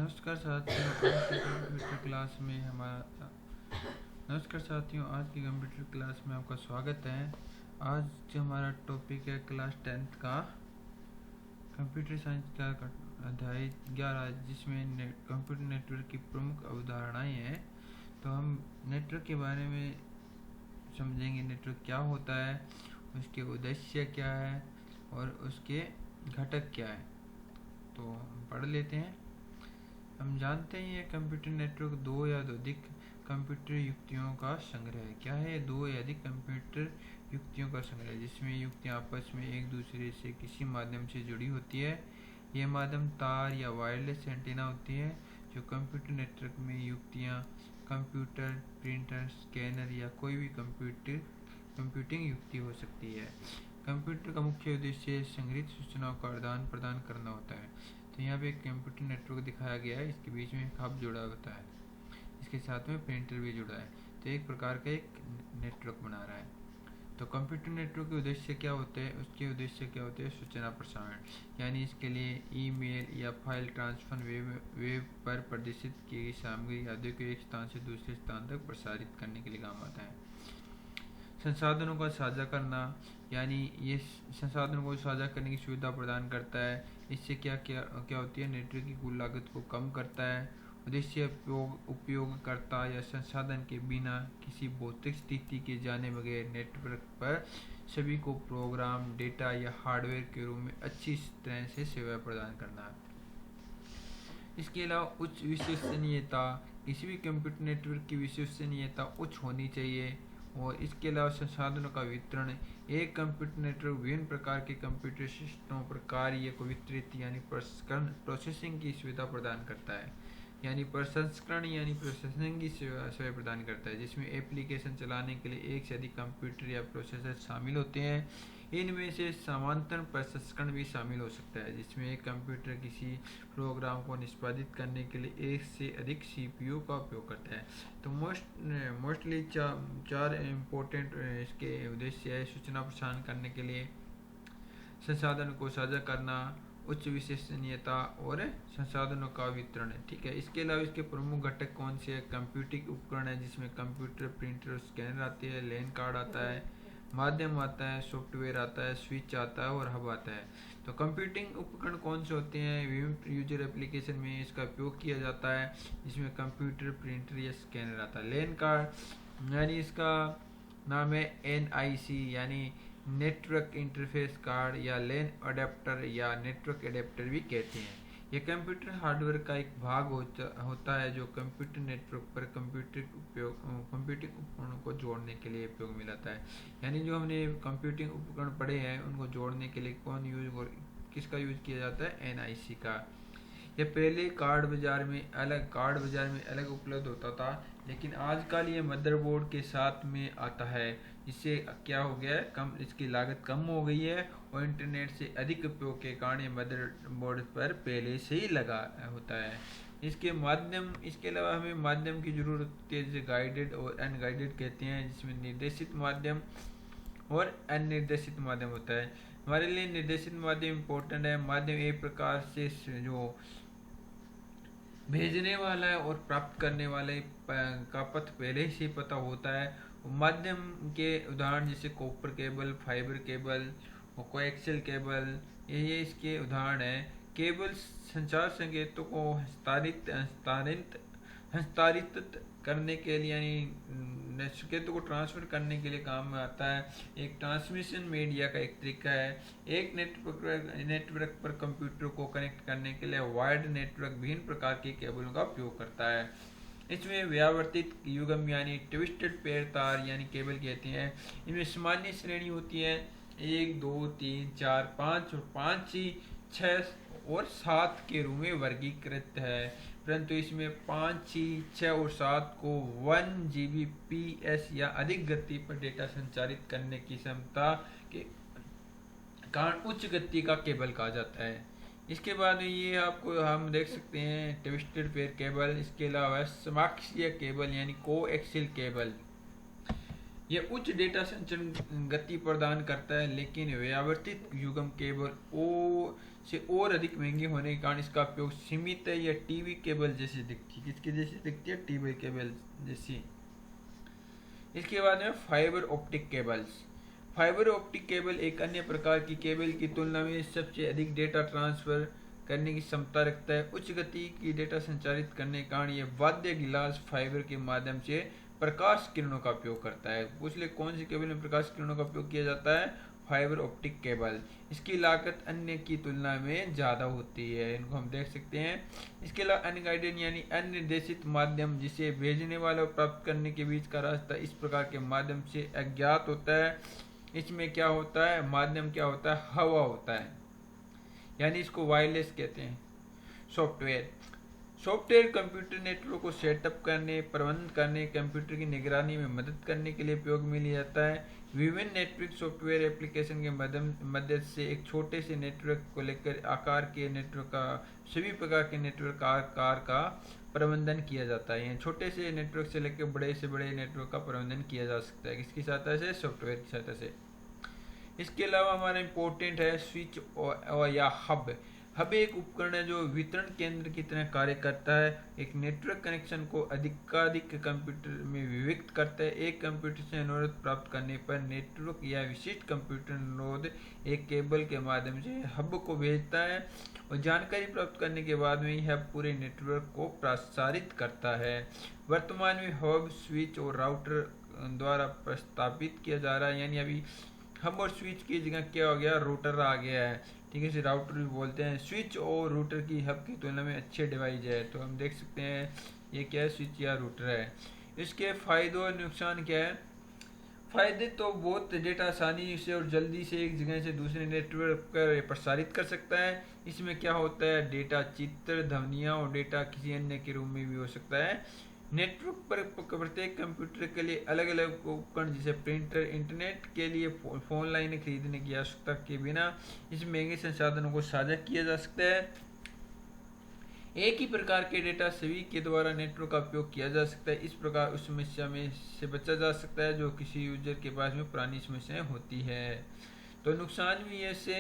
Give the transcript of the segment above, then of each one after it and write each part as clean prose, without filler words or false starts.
नमस्कार साथियों, आज की कंप्यूटर क्लास में हमारा नमस्कार साथियों, आज की कंप्यूटर क्लास में आपका स्वागत है। आज जो हमारा टॉपिक है क्लास 10th का कंप्यूटर साइंस का अध्याय 11, जिसमें कंप्यूटर नेटवर्क की प्रमुख अवधारणाएं हैं। तो हम नेटवर्क के बारे में समझेंगे, नेटवर्क क्या होता है, उसके उद्देश्य क्या है और उसके घटक क्या है। तो हम पढ़ लेते हैं। हम जानते हैं कंप्यूटर नेटवर्क दो या अधिक कंप्यूटर युक्तियों का संग्रह है। क्या है? दो या अधिक कंप्यूटर युक्तियों का संग्रह, जिसमें युक्तियां आपस में एक दूसरे से किसी माध्यम से जुड़ी होती है। यह माध्यम तार या वायरलेस एंटीना होती है। जो कंप्यूटर नेटवर्क में युक्तियां कंप्यूटर, प्रिंटर, स्कैनर या कोई भी कंप्यूटिंग युक्ति हो सकती है। कंप्यूटर का मुख्य उद्देश्य संग्रहित सूचनाओं का आदान प्रदान करना होता है। तो यहाँ पे एक कंप्यूटर नेटवर्क दिखाया गया है, इसके बीच में एक हब जुड़ा होता है, इसके साथ में प्रिंटर भी जुड़ा है। तो एक प्रकार का एक नेटवर्क बना रहा है। तो कंप्यूटर नेटवर्क के उद्देश्य क्या होते हैं? उसके उद्देश्य क्या होते हैं? सूचना प्रसारण, यानी इसके लिए ईमेल या फाइल ट्रांसफर, वेब पर प्रदर्शित की गई सामग्री आदि को एक स्थान से दूसरे स्थान तक प्रसारित करने के लिए काम आता है। संसाधनों का साझा करना, यानी ये संसाधनों को साझा करने की सुविधा प्रदान करता है। इससे क्या क्या क्या होती है? नेटवर्क की कुल लागत को कम करता है। उद्देश्य उपयोगकर्ता या संसाधन के बिना किसी भौतिक स्थिति के जाने बगैर नेटवर्क पर सभी को प्रोग्राम, डेटा या हार्डवेयर के रूप में अच्छी तरह से सेवा प्रदान करना। इसके अलावा उच्च विश्वसनीयता, किसी भी कंप्यूटर नेटवर्क की विश्वसनीयता उच्च होनी चाहिए। और इसके अलावा संसाधनों का वितरण, एक कंप्यूटर नेटवर्क विभिन्न प्रकार के कंप्यूटर सिस्टमों पर कार्य को वितरित यानी प्रसंस्करण, प्रोसेसिंग की सुविधा प्रदान करता है। यानी प्रसंस्करण यानी प्रोसेसिंग की सेवा प्रदान करता है, जिसमें एप्लीकेशन चलाने के लिए एक से अधिक कंप्यूटर या प्रोसेसर शामिल होते हैं। इनमें से समांतर प्रसंस्करण भी शामिल हो सकता है, जिसमें एक कंप्यूटर किसी प्रोग्राम को निष्पादित करने के लिए एक से अधिक सीपीयू का उपयोग करता है। तो मोस्टली चार इम्पोर्टेंट इसके उद्देश्य है। सूचना प्रसारण करने के लिए संसाधन को साझा करना, उच्च विश्वसनीयता और संसाधनों का वितरण है। ठीक है। इसके अलावा इसके प्रमुख घटक कौन से हैं? कंप्यूटिंग उपकरण है, जिसमें कंप्यूटर, प्रिंटर, स्कैनर आती है, लैन कार्ड आता है, माध्यम आता है, सॉफ्टवेयर आता है, स्विच आता है और हब आता है। तो कंप्यूटिंग उपकरण कौन से होते हैं? विभिन्न यूजर एप्लीकेशन में इसका उपयोग किया जाता है, जिसमें कंप्यूटर, प्रिंटर या स्कैनर आता है। लैन कार्ड यानी इसका नाम है NIC, यानी नेटवर्क इंटरफेस कार्ड या लैन अडेप्टर या नेटवर्क अडेप्टर भी कहते हैं। यह कंप्यूटर हार्डवेयर का एक भाग होता है, जो कंप्यूटर नेटवर्क पर कंप्यूटिंग उपकरणों को जोड़ने के लिए उपयोग में लाता है। यानी जो हमने कंप्यूटिंग उपकरण पढ़े हैं, उनको जोड़ने के लिए किसका यूज किया जाता है? NIC का। यह पहले कार्ड बाजार में अलग उपलब्ध होता था, लेकिन आजकल ये मदरबोर्ड के साथ में आता है। इससे क्या हो गया है? इसकी लागत कम हो गई है और इंटरनेट से अधिक उपयोग के कारण ये मदरबोर्ड पर पहले से ही लगा होता है। इसके अलावा हमें माध्यम की जरूरत होती है, जिसे गाइडेड और अनगाइडेड कहते हैं, जिसमें निर्देशित माध्यम और अनिर्देशित माध्यम होता है। हमारे लिए निर्देशित माध्यम इम्पोर्टेंट है। माध्यम एक प्रकार से जो भेजने वाला है और प्राप्त करने वाले का पथ पहले से पता होता है। माध्यम के उदाहरण जैसे कॉपर केबल, फाइबर केबल और कोएक्सियल केबल, ये इसके उदाहरण है। केबल संचार संकेतों को हस्तांतरित करने के लिए, यानी संकेतों को ट्रांसफर करने के लिए काम में आता है। एक ट्रांसमिशन मीडिया का एक तरीका है। एक नेटवर्क पर कंप्यूटर को कनेक्ट करने के लिए वायर्ड नेटवर्क विभिन्न प्रकार के केबलों का उपयोग करता है। इसमें व्यावर्तित युग्म यानी ट्विस्टेड पेयर तार यानी केबल कहते हैं। इनमें सामान्य श्रेणी होती है 1, 2, 3, 4, 5 और 5, 6 और 7 के रूप में वर्गीकृत है, परंतु इसमें 5, 6 और 7 को 1 Gbps या अधिक गति पर डेटा संचारित करने की क्षमता के कारण उच्च गति का केबल कहा जाता है। इसके बाद ये आपको हम देख सकते हैं ट्विस्टेड पेयर केबल। इसके अलावा समाक्षीय केबल यानी कोएक्सियल केबल, यह उच्च डेटा संचरण गति प्रदान करता है, लेकिन व्यावर्तित युग्म केबल से और अधिक महंगी होने के कारण इसका उपयोग सीमित है या टीवी केबल जैसी दिखती है। किसकी जैसी दिखती है? टीवी केबल जैसी। इसके बाद में fibre optic cables. Fibre optic cable एक अन्य प्रकार की केबल की तुलना में सबसे अधिक डेटा ट्रांसफर करने की क्षमता रखता है। उच्च गति की डेटा संचारित करने के कारण यह बाध्य गिलास फाइबर के माध्यम से प्रकाश किरणों का उपयोग करता है। पूछ ले कौन सी केबल में प्रकाश किरणों का उपयोग किया जाता है? Fibre optic cable. इसकी लागत अन्य की तुलना में ज़्यादा होती है, इनको हम देख सकते हैं। इसके अलावा अनगाइडेड यानी अनिर्देशित माध्यम, जिसे भेजने वाला और प्राप्त करने के बीच का रास्ता इस प्रकार के माध्यम से अज्ञात होता है। इसमें क्या होता है? माध्यम क्या होता है? हवा होता है, यानी इसको वायरलेस कहते हैं। सॉफ्टवेयर कंप्यूटर नेटवर्क को सेटअप करने, प्रबंध करने, कंप्यूटर की निगरानी में मदद करने के लिए उपयोग में लिया जाता है। विभिन्न नेटवर्क सॉफ्टवेयर एप्लीकेशन के मदद से एक छोटे से नेटवर्क को लेकर आकार के नेटवर्क का सभी प्रकार के नेटवर्क आकार का प्रबंधन किया जाता है। छोटे से नेटवर्क से लेकर बड़े से बड़े नेटवर्क का प्रबंधन किया जा सकता है। किसकी सहायता से? सॉफ्टवेयर की सहायता से। इसके अलावा हमारा इम्पोर्टेंट है स्विच या हब। हब एक उपकरण है जो वितरण केंद्र की तरह कार्य करता है। एक नेटवर्क कनेक्शन को अधिकाधिक कंप्यूटर में विभक्त करता है। एक कंप्यूटर से अनुरोध प्राप्त करने पर नेटवर्क या विशिष्ट कंप्यूटर अनुरोध एक केबल के माध्यम से हब को भेजता है और जानकारी प्राप्त करने के बाद में यह पूरे नेटवर्क को प्रसारित करता है। वर्तमान में हब, स्विच और राउटर द्वारा प्रस्तावित किया जा रहा है, यानी अभी हब और स्विच की जगह क्या हो गया? रूटर आ गया है। ठीक है, इसे राउटर भी बोलते हैं। स्विच और रूटर की हब की तुलना में अच्छे डिवाइस है, तो हम देख सकते हैं ये क्या है? स्विच या रूटर है। इसके फायदे और नुकसान क्या है? फायदे तो बहुत, डेटा आसानी से और जल्दी से एक जगह से दूसरे नेटवर्क पर प्रसारित कर सकता है। इसमें क्या होता है? डेटा चित्र, ध्वनियाँ और डेटा किसी अन्य के रूप में भी हो सकता है। नेटवर्क पर प्रत्येक कंप्यूटर के लिए अलग अलग उपकरण जैसे प्रिंटर, इंटरनेट के लिए फोन लाइनें खरीदने की आवश्यकता के बिना इस महंगे संसाधनों को साझा किया जा सकता है। एक ही प्रकार के डेटा सभी के द्वारा नेटवर्क का उपयोग किया जा सकता है। इस प्रकार उस समस्या में से बचा जा सकता है जो किसी यूजर के पास में पुरानी समस्याएं होती है। तो नुकसान भी ऐसे,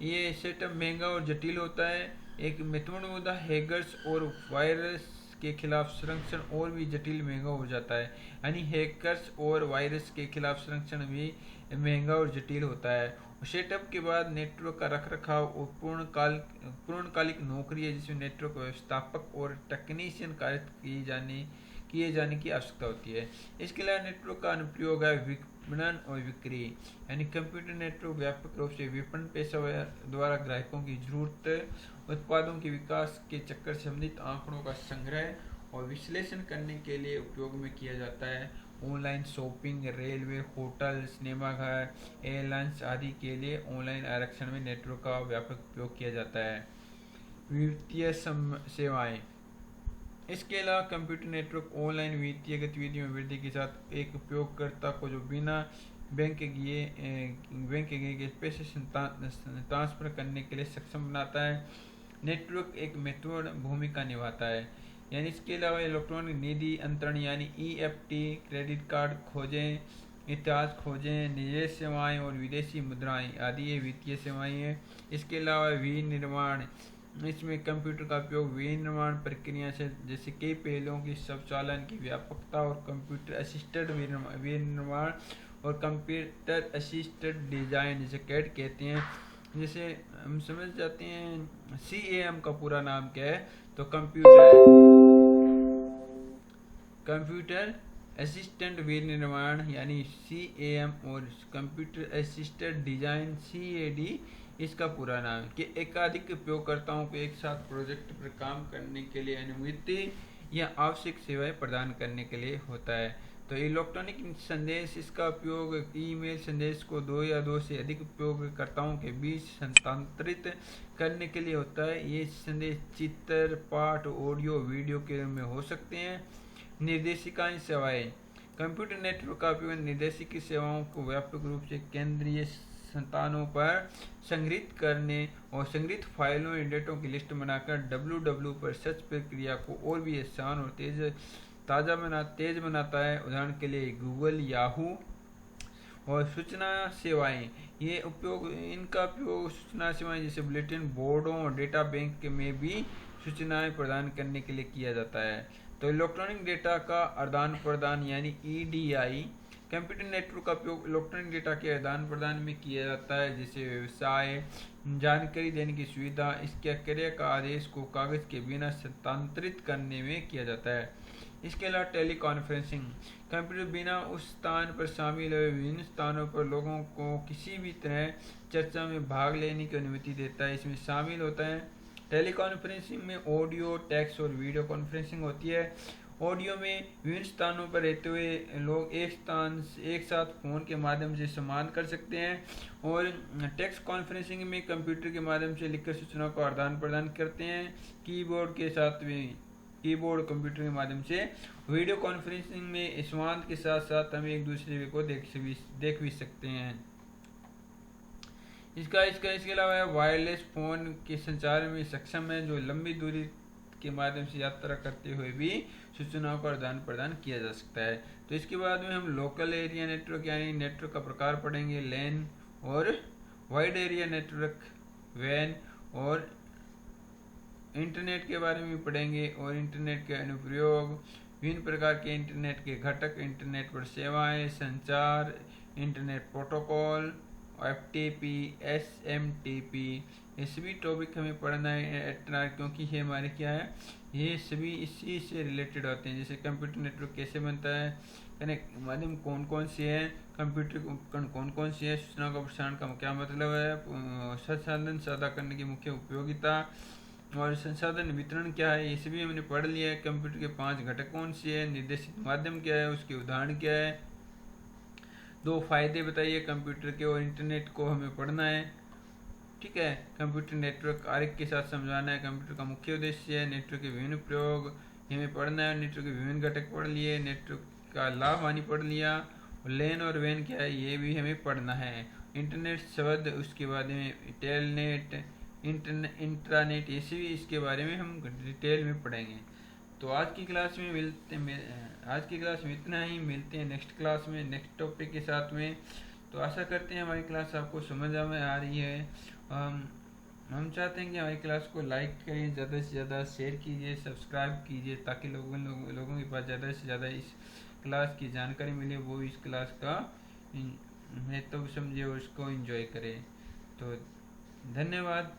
ये सेटअप महंगा और जटिल होता है। एक महत्वपूर्ण मुद्दा हैकर्स और वायरस के खिलाफ संरक्षण और भी जटिल महंगा हो जाता है, यानी हैकर्स और वायरस के खिलाफ संरक्षण भी महंगा और जटिल होता है। सेटअप के बाद नेटवर्क का रखरखाव और पूर्णकालिक नौकरी है जिसमें नेटवर्क व्यवस्थापक और टेक्नीशियन कार्य किए जाने की आवश्यकता होती है। इसके अलावा नेटवर्क का अनुप्रयोग है विपणन और बिक्री, यानी कंप्यूटर नेटवर्क व्यापक रूप से विपणन पेशेवर द्वारा ग्राहकों की जरूरत, उत्पादों के विकास के चक्कर से संबंधित आंकड़ों का संग्रह और विश्लेषण करने के लिए उपयोग में किया जाता है। ऑनलाइन शॉपिंग, रेलवे, होटल, सिनेमाघर, एयरलाइंस आदि के लिए ऑनलाइन आरक्षण में नेटवर्क का व्यापक उपयोग किया जाता है। वित्तीय सेवाएं। इसके अलावा कंप्यूटर नेटवर्क ऑनलाइन वित्तीय गतिविधियों में वृद्धि के साथ एक उपयोगकर्ता को जो बिना बैंक गए पैसे ट्रांसफर करने के लिए सक्षम बनाता है। नेटवर्क एक महत्वपूर्ण भूमिका निभाता है। यानी इसके अलावा इलेक्ट्रॉनिक निधि अंतरण यानी EFT, क्रेडिट कार्ड खोजें, इतिहास खोजें, निवेश सेवाएं और विदेशी मुद्राएं आदि ये वित्तीय सेवाएं हैं। इसके अलावा विनिर्माण, इसमें कंप्यूटर का उपयोग विनिर्माण प्रक्रिया से जैसे कई पहलुओं की स्वचालन की व्यापकता और कंप्यूटर असिस्टेड विनिर्माण और कंप्यूटर असिस्टेड डिजाइन जिसे CAD कहते हैं। जैसे हम समझ जाते हैं CAM का पूरा नाम क्या है, तो कंप्यूटर असिस्टेंट विनिर्माण यानी CAM और कंप्यूटर असिस्टेड डिजाइन CAD इसका पूरा नाम है। कि एकाधिक उपयोगकर्ताओं को एक साथ प्रोजेक्ट पर काम करने के लिए अनुमति या आवश्यक सेवाएं प्रदान करने के लिए होता है। तो इलेक्ट्रॉनिक संदेश, इसका उपयोग ईमेल संदेश को 2 या 2 से अधिक उपयोगकर्ताओं के बीच स्थानांतरित करने के लिए होता है। ये संदेश चित्र, पाठ, ऑडियो, वीडियो के रूप में हो सकते हैं। निर्देशिका सेवाएं, कंप्यूटर नेटवर्क का उपयोग निर्देशिकी सेवाओं को व्यापक रूप से केंद्रीय स्थानों पर संग्रहित करने और संग्रहित फाइलों या डेटा की लिस्ट बनाकर www पर सर्च प्रक्रिया को और भी आसान और तेज बनाता है। उदाहरण के लिए गूगल, याहू और सूचना सेवाएं, ये उपयोग, इनका उपयोग सूचना सेवाएं जैसे बुलेटिन बोर्डों और डेटा बैंक में भी सूचनाएं प्रदान करने के लिए किया जाता है। तो इलेक्ट्रॉनिक डेटा का आदान प्रदान यानी ईडीआई, कंप्यूटर नेटवर्क का उपयोग इलेक्ट्रॉनिक डेटा के आदान प्रदान में किया जाता है, जैसे व्यवसाय जानकारी देने की सुविधा। इसके क्रिया का आदेश को कागज के बिना हस्तांतरित करने में किया जाता है। इसके अलावा टेलीकॉन्फ्रेंसिंग, कंप्यूटर बिना उस स्थान पर शामिल हुए विभिन्न स्थानों पर लोगों को किसी भी तरह चर्चा में भाग लेने की अनुमति देता है। इसमें शामिल होता है टेलीकॉन्फ्रेंसिंग में ऑडियो, टेक्स्ट और वीडियो कॉन्फ्रेंसिंग होती है। ऑडियो में विभिन्न स्थानों पर रहते हुए लोग एक साथ फोन के माध्यम से संवाद कर सकते हैं। और टेक्स्ट कॉन्फ्रेंसिंग में कंप्यूटर के माध्यम से लिखकर सूचनाओं का आदान प्रदान करते हैं कीबोर्ड के साथ में, कीबोर्ड कंप्यूटर के माध्यम से। वीडियो कॉन्फ्रेंसिंग में संवाद के साथ साथ हम एक दूसरे को देख भी सकते हैं। इसके अलावा वायरलेस फोन के संचार में सक्षम है, जो लंबी दूरी के माध्यम से यात्रा करते हुए भी सूचनाओं का आदान प्रदान किया जा सकता है। तो इसके बाद में हम लोकल एरिया नेटवर्क यानी नेटवर्क का प्रकार पढ़ेंगे, लैन और वाइड एरिया नेटवर्क, वैन और इंटरनेट के बारे में पढ़ेंगे और इंटरनेट के अनुप्रयोग, विभिन्न प्रकार के इंटरनेट के घटक, इंटरनेट पर सेवाएं, संचार, इंटरनेट प्रोटोकॉल, FTP, SMTP, ये सभी टॉपिक हमें पढ़ना है क्योंकि ये हमारे क्या है, ये सभी इसी से रिलेटेड होते हैं। जैसे कंप्यूटर नेटवर्क कैसे बनता है, कनेक्ट माध्यम कौन कौन से हैं, कंप्यूटर उपकरण कौन कौन से हैं, सूचना का प्रसारण का क्या मतलब है, संसाधन साझा करने की मुख्य उपयोगिता और संसाधन वितरण क्या है, ये सभी हमने पढ़ लिया है। कंप्यूटर के 5 घटक कौन से हैं, निर्देशित माध्यम क्या है, उसके उदाहरण क्या है, 2 फायदे बताइए कंप्यूटर के और इंटरनेट को हमें पढ़ना है। ठीक है, कंप्यूटर नेटवर्क आरेख के साथ समझाना है, कंप्यूटर का मुख्य उद्देश्य है, नेटवर्क के विभिन्न प्रयोग हमें पढ़ना है, नेटवर्क के विभिन्न घटक पढ़ लिए, नेटवर्क का लाभ हानि पढ़ लिया, और लैन और वैन क्या है ये भी हमें पढ़ना है। इंटरनेट शब्द, उसके बाद में टेलनेट, इंट्रानेट, ये सभी इसके बारे में हम डिटेल में पढ़ेंगे। तो आज की क्लास में इतना ही, मिलते हैं नेक्स्ट क्लास में नेक्स्ट टॉपिक के साथ में। तो आशा करते हैं हमारी क्लास आपको समझ में आ रही है। हम चाहते हैं कि हमारी क्लास को लाइक करिए, ज़्यादा से ज़्यादा शेयर कीजिए, सब्सक्राइब कीजिए, ताकि लोगों के पास ज़्यादा से ज़्यादा इस क्लास की जानकारी मिले, वो इस क्लास का महत्व समझे और उसको एंजॉय करें। तो धन्यवाद।